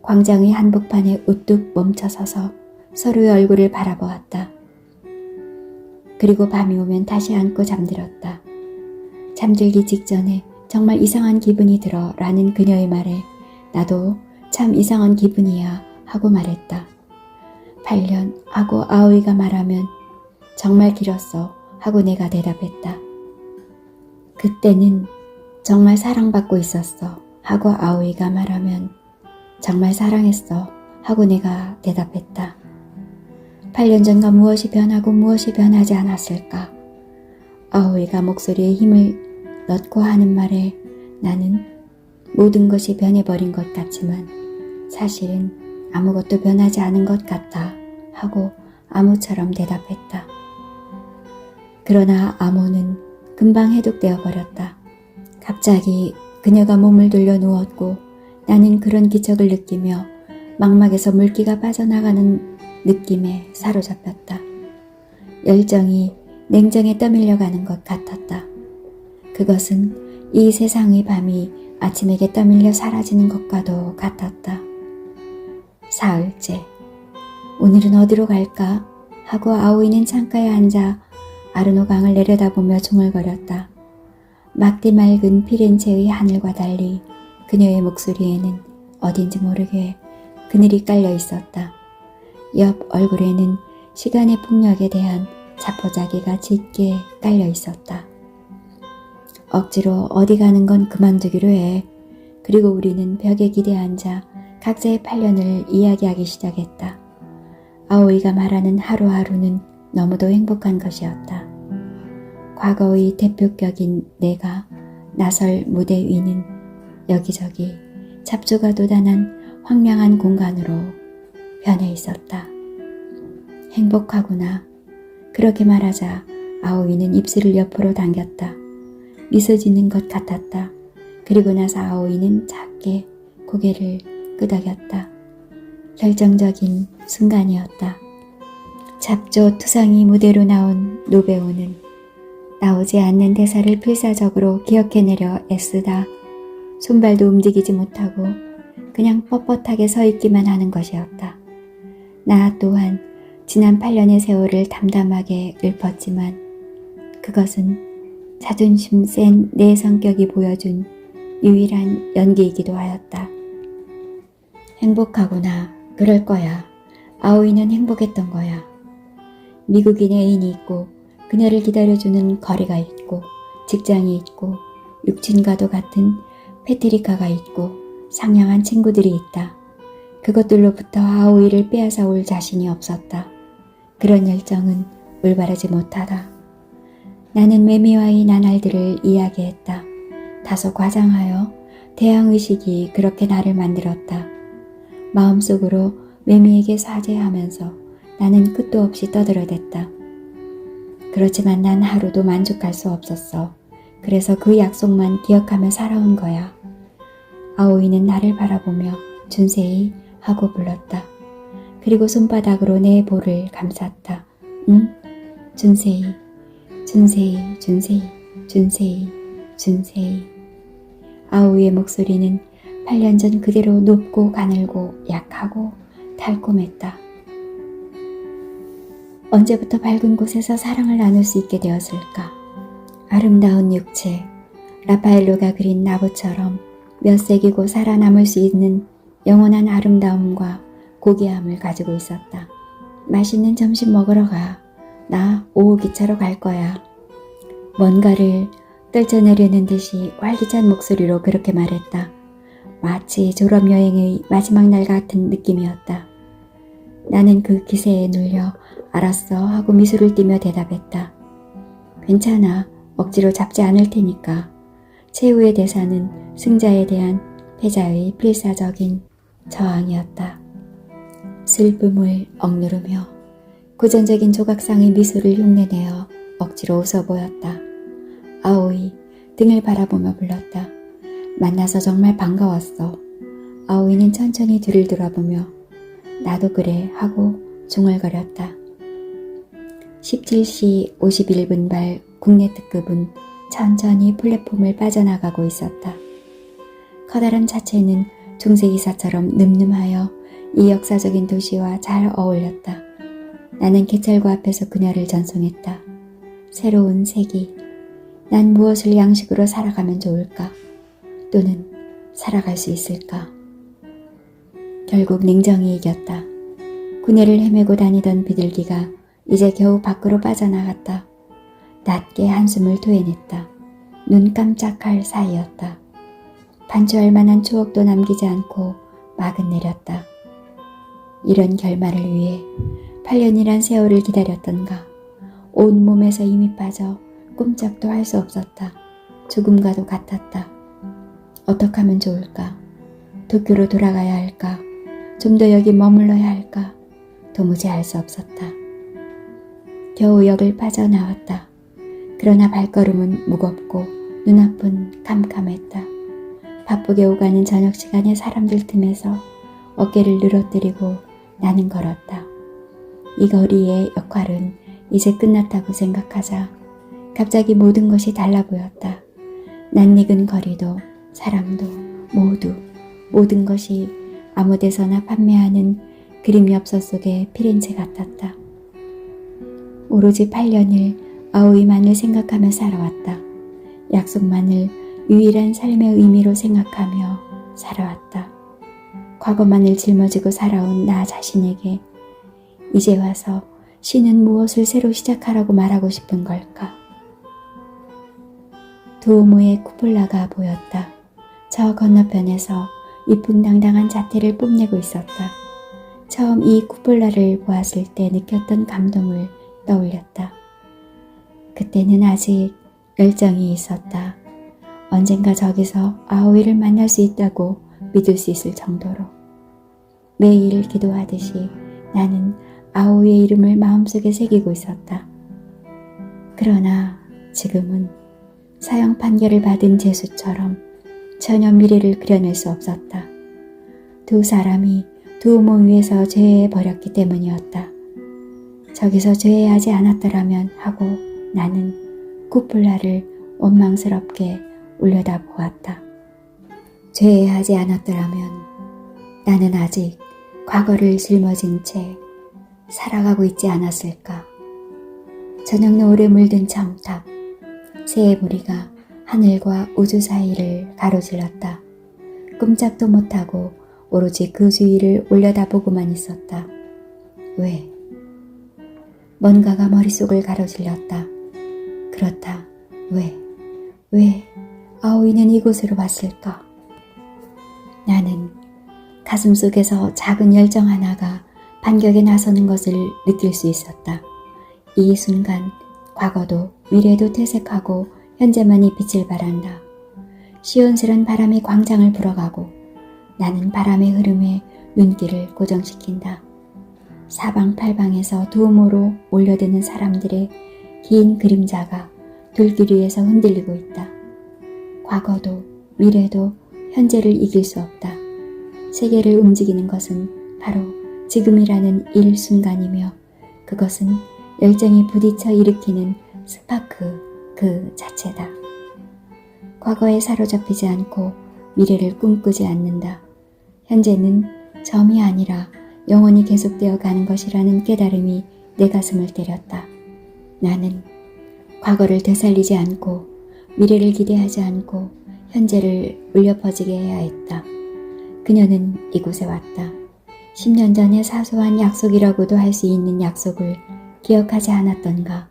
[SPEAKER 1] 광장의 한복판에 우뚝 멈춰서서 서로의 얼굴을 바라보았다. 그리고 밤이 오면 다시 안고 잠들었다. 잠들기 직전에 정말 이상한 기분이 들어 라는 그녀의 말에 나도 참 이상한 기분이야 하고 말했다. 8년 하고 아오이가 말하면 정말 길었어 하고 내가 대답했다. 그때는 정말 사랑받고 있었어 하고 아오이가 말하면 정말 사랑했어 하고 내가 대답했다. 8년 전과 무엇이 변하고 무엇이 변하지 않았을까? 아오이가 목소리에 힘을 넣고 하는 말에 나는 모든 것이 변해버린 것 같지만 사실은 아무것도 변하지 않은 것 같아 하고 암호처럼 대답했다. 그러나 암호는 금방 해독되어 버렸다. 갑자기 그녀가 몸을 돌려 누웠고 나는 그런 기척을 느끼며 망막에서 물기가 빠져나가는 느낌에 사로잡혔다. 열정이 냉정에 떠밀려가는 것 같았다. 그것은 이 세상의 밤이 아침에게 떠밀려 사라지는 것과도 같았다. 사흘째. 오늘은 어디로 갈까? 하고 아오이는 창가에 앉아 아르노 강을 내려다보며 중얼거렸다. 막디 맑은 피렌체의 하늘과 달리 그녀의 목소리에는 어딘지 모르게 그늘이 깔려 있었다. 옆 얼굴에는 시간의 폭력에 대한 자포자기가 짙게 깔려 있었다. 억지로 어디 가는 건 그만두기로 해. 그리고 우리는 벽에 기대 앉아 각자의 8년을 이야기하기 시작했다. 아오이가 말하는 하루하루는 너무도 행복한 것이었다. 과거의 대표격인 내가 나설 무대 위는 여기저기 잡초가 돋아난 황량한 공간으로 변해 있었다. 행복하구나. 그렇게 말하자 아오이는 입술을 옆으로 당겼다. 미소 짓는 것 같았다. 그리고 나서 아오이는 작게 고개를 끄덕였다. 결정적인 순간이었다. 잡초 투성이 무대로 나온 노배우는 나오지 않는 대사를 필사적으로 기억해내려 애쓰다 손발도 움직이지 못하고 그냥 뻣뻣하게 서 있기만 하는 것이었다. 나 또한 지난 8년의 세월을 담담하게 읊었지만 그것은 자존심 센 내 성격이 보여준 유일한 연기이기도 하였다. 행복하구나. 그럴 거야. 아오이는 행복했던 거야. 미국인 애인이 있고 그녀를 기다려주는 거리가 있고 직장이 있고 육친과도 같은 페트리카가 있고 상냥한 친구들이 있다. 그것들로부터 아오이를 빼앗아 올 자신이 없었다. 그런 열정은 올바르지 못하다. 나는 매미와의 나날들을 이야기했다. 다소 과장하여 대항의식이 그렇게 나를 만들었다. 마음속으로 매미에게 사죄하면서 나는 끝도 없이 떠들어댔다. 그렇지만 난 하루도 만족할 수 없었어. 그래서 그 약속만 기억하며 살아온 거야. 아오이는 나를 바라보며 준세이 하고 불렀다. 그리고 손바닥으로 내 볼을 감쌌다. 응? 준세이, 준세이, 준세이, 준세이, 준세이. 아오이의 목소리는 8년 전 그대로 높고 가늘고 약하고 달콤했다. 언제부터 밝은 곳에서 사랑을 나눌 수 있게 되었을까? 아름다운 육체, 라파엘로가 그린 나무처럼 몇 세기고 살아남을 수 있는 영원한 아름다움과 고귀함을 가지고 있었다. 맛있는 점심 먹으러 가. 나 오후 기차로 갈 거야. 뭔가를 떨쳐내려는 듯이 활기찬 목소리로 그렇게 말했다. 마치 졸업여행의 마지막 날 같은 느낌이었다. 나는 그 기세에 눌려 알았어 하고 미소를 띠며 대답했다. 괜찮아. 억지로 잡지 않을 테니까. 최후의 대사는 승자에 대한 패자의 필사적인 저항이었다. 슬픔을 억누르며 고전적인 조각상의 미소를 흉내내어 억지로 웃어 보였다. 아오이 등을 바라보며 불렀다. 만나서 정말 반가웠어. 아오이는 천천히 뒤를 돌아보며 나도 그래 하고 중얼거렸다. 17시 51분 발 국내 특급은 천천히 플랫폼을 빠져나가고 있었다. 커다란 차체는 중세기사처럼 늠름하여 이 역사적인 도시와 잘 어울렸다. 나는 개찰구 앞에서 그녀를 전송했다. 새로운 세기. 난 무엇을 양식으로 살아가면 좋을까? 또는 살아갈 수 있을까? 결국 냉정이 이겼다. 구내를 헤매고 다니던 비둘기가 이제 겨우 밖으로 빠져나갔다. 낮게 한숨을 토해냈다. 눈 깜짝할 사이였다. 반추할 만한 추억도 남기지 않고 막은 내렸다. 이런 결말을 위해 8년이란 세월을 기다렸던가. 온몸에서 힘이 빠져 꼼짝도 할 수 없었다. 죽음과도 같았다. 어떻게 하면 좋을까? 도쿄로 돌아가야 할까? 좀 더 여기 머물러야 할까? 도무지 알 수 없었다. 겨우 역을 빠져나왔다. 그러나 발걸음은 무겁고 눈앞은 캄캄했다. 바쁘게 오가는 저녁 시간에 사람들 틈에서 어깨를 늘어뜨리고 나는 걸었다. 이 거리의 역할은 이제 끝났다고 생각하자 갑자기 모든 것이 달라 보였다. 낯익은 거리도 사람도 모든 것이 아무 데서나 판매하는 그림 엽서 속의 피렌체 같았다. 오로지 8년을 아오이만을 생각하며 살아왔다. 약속만을 유일한 삶의 의미로 생각하며 살아왔다. 과거만을 짊어지고 살아온 나 자신에게 이제 와서 신은 무엇을 새로 시작하라고 말하고 싶은 걸까? 두오모의 쿠폴라가 보였다. 저 건너편에서 위풍당당한 자태를 뽐내고 있었다. 처음 이 쿠폴라를 보았을 때 느꼈던 감동을 떠올렸다. 그때는 아직 열정이 있었다. 언젠가 저기서 아오이를 만날 수 있다고 믿을 수 있을 정도로. 매일 기도하듯이 나는 아오이의 이름을 마음속에 새기고 있었다. 그러나 지금은 사형 판결을 받은 죄수처럼 전혀 미래를 그려낼 수 없었다. 두 사람이 두오모 위에서 죄해버렸기 때문이었다. 저기서 죄해하지 않았더라면 하고 나는 쿠폴라를 원망스럽게 올려다보았다. 죄해하지 않았더라면 나는 아직 과거를 짊어진 채 살아가고 있지 않았을까. 저녁 노을에 물든 첨탑, 새의 무리가 하늘과 우주 사이를 가로질렀다. 꼼짝도 못하고 오로지 그 주위를 올려다보고만 있었다. 왜? 뭔가가 머릿속을 가로질렀다. 그렇다. 왜 아오이는 이곳으로 왔을까? 나는 가슴속에서 작은 열정 하나가 반격에 나서는 것을 느낄 수 있었다. 이 순간 과거도 미래도 퇴색하고 현재만이 빛을 발한다. 시원스런 바람이 광장을 불어가고 나는 바람의 흐름에 눈길을 고정시킨다. 사방팔방에서 두오모로 몰려드는 사람들의 긴 그림자가 돌길 위에서 흔들리고 있다. 과거도 미래도 현재를 이길 수 없다. 세계를 움직이는 것은 바로 지금이라는 일순간이며 그것은 열정이 부딪혀 일으키는 스파크 그 자체다. 과거에 사로잡히지 않고 미래를 꿈꾸지 않는다. 현재는 점이 아니라 영원히 계속되어 가는 것이라는 깨달음이 내 가슴을 때렸다. 나는 과거를 되살리지 않고 미래를 기대하지 않고 현재를 울려 퍼지게 해야 했다. 그녀는 이곳에 왔다. 10년 전의 사소한 약속이라고도 할 수 있는 약속을 기억하지 않았던가.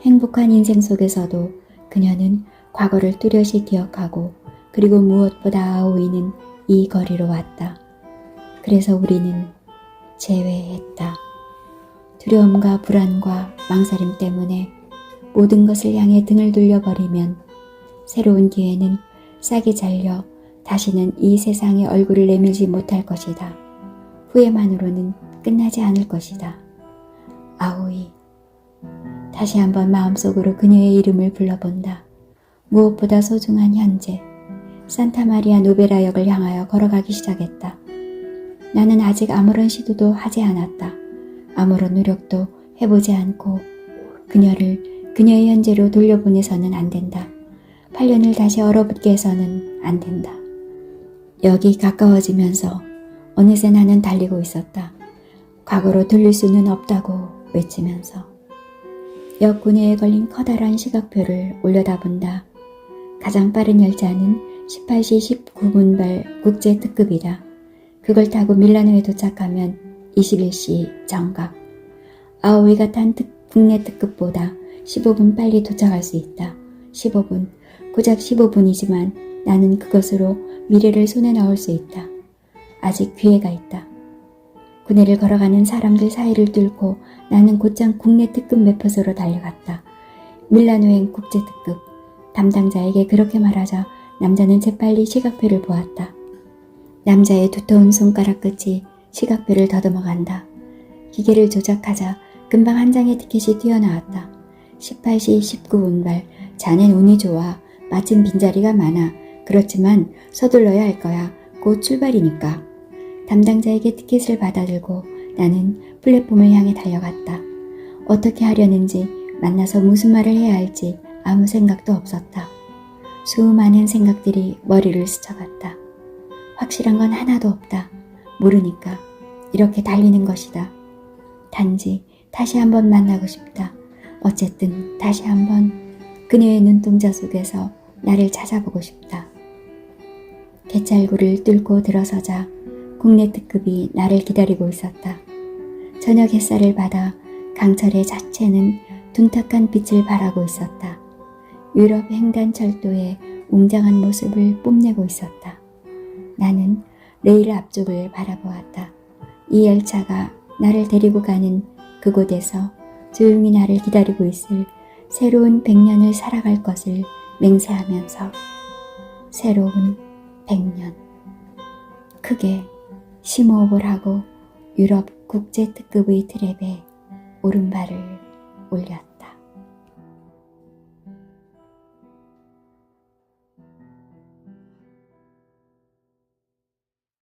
[SPEAKER 1] 행복한 인생 속에서도 그녀는 과거를 뚜렷이 기억하고 그리고 무엇보다 아오이는 이 거리로 왔다. 그래서 우리는 재회했다. 두려움과 불안과 망설임 때문에 모든 것을 향해 등을 돌려버리면 새로운 기회는 싸게 잘려 다시는 이 세상에 얼굴을 내밀지 못할 것이다. 후회만으로는 끝나지 않을 것이다. 아오이. 다시 한번 마음속으로 그녀의 이름을 불러본다. 무엇보다 소중한 현재. 산타마리아 노베라역을 향하여 걸어가기 시작했다. 나는 아직 아무런 시도도 하지 않았다. 아무런 노력도 해보지 않고 그녀를 그녀의 현재로 돌려보내서는 안 된다. 8년을 다시 얼어붙게 해서는 안 된다. 역이 가까워지면서 어느새 나는 달리고 있었다. 과거로 돌릴 수는 없다고 외치면서. 역 구내에 걸린 커다란 시각표를 올려다본다. 가장 빠른 열차는 18시 19분발 국제 특급이다. 그걸 타고 밀라노에 도착하면 21시 정각. 아오이가 탄 국내 특급보다 15분 빨리 도착할 수 있다. 15분, 고작 15분이지만 나는 그것으로 미래를 손에 넣을 수 있다. 아직 기회가 있다. 구내를 걸어가는 사람들 사이를 뚫고 나는 곧장 국내 특급 매표소로 달려갔다. 밀라노행 국제 특급. 담당자에게 그렇게 말하자 남자는 재빨리 시각표를 보았다. 남자의 두터운 손가락 끝이 시각표를 더듬어간다. 기계를 조작하자 금방 한 장의 티켓이 튀어나왔다. 18시 19분발. 자넨 운이 좋아. 마침 빈자리가 많아. 그렇지만 서둘러야 할 거야. 곧 출발이니까. 담당자에게 티켓을 받아들고 나는 플랫폼을 향해 달려갔다. 어떻게 하려는지, 만나서 무슨 말을 해야 할지 아무 생각도 없었다. 수많은 생각들이 머리를 스쳐갔다. 확실한 건 하나도 없다. 모르니까 이렇게 달리는 것이다. 단지 다시 한번 만나고 싶다. 어쨌든 다시 한번 그녀의 눈동자 속에서 나를 찾아보고 싶다. 개찰구를 뚫고 들어서자 국내 특급이 나를 기다리고 있었다. 저녁 햇살을 받아 강철의 자체는 둔탁한 빛을 발하고 있었다. 유럽 횡단철도의 웅장한 모습을 뽐내고 있었다. 나는 레일 앞쪽을 바라보았다. 이 열차가 나를 데리고 가는 그곳에서 조용히 나를 기다리고 있을 새로운 100년을 살아갈 것을 맹세하면서 새로운 100년. 크게 심호흡을 하고 유럽 국제특급의 트랩에 오른발을 올렸다.